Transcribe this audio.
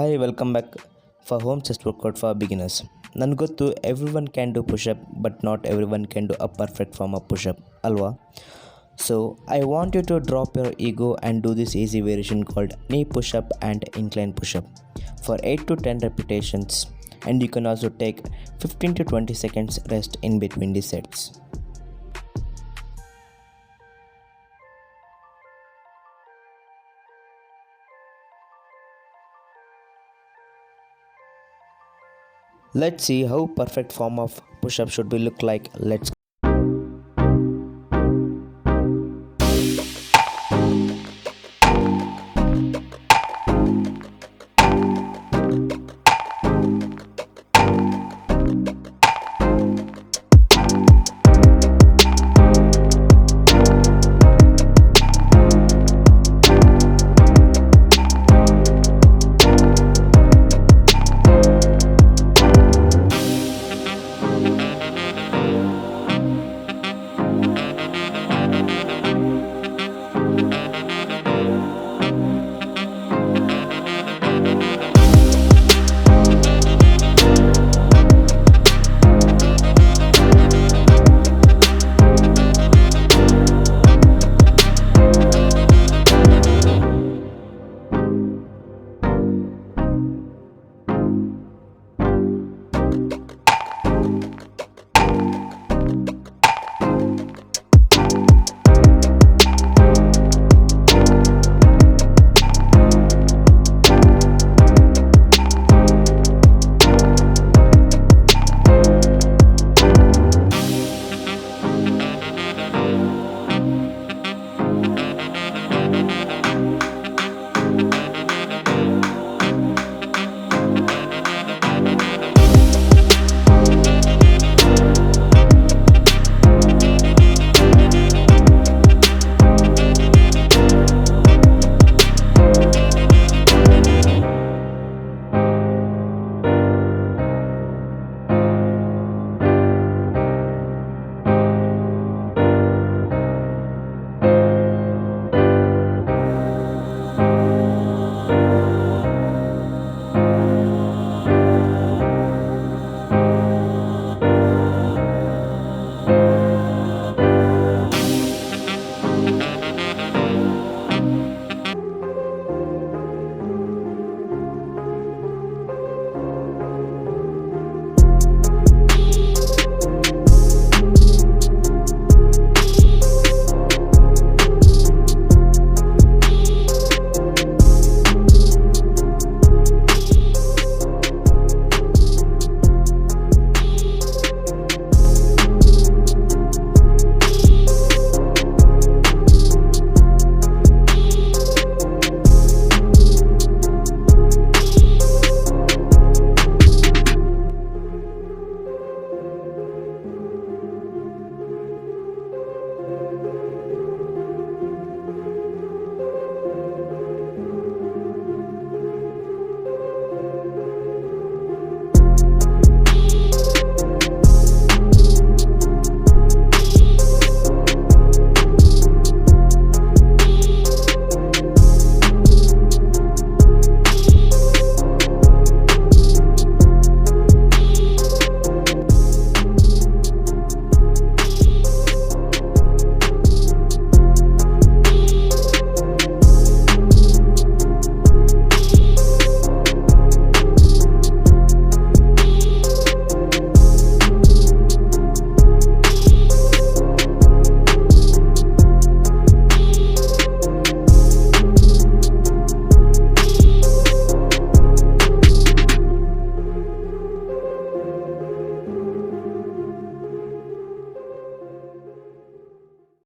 Hi, welcome back for home chest workout for beginners. ನನ್ಗೆ ಗೊತ್ತು everyone can do push-up, but not everyone can do a perfect form of push-up, ಅಲ್ವಾ? So, I want you to drop your ego and do this easy variation called knee push-up and incline push-up for 8 to 10 repetitions, and you can also take 15 to 20 seconds rest in between the sets. Let's see how perfect form of push-up should be look like. Let's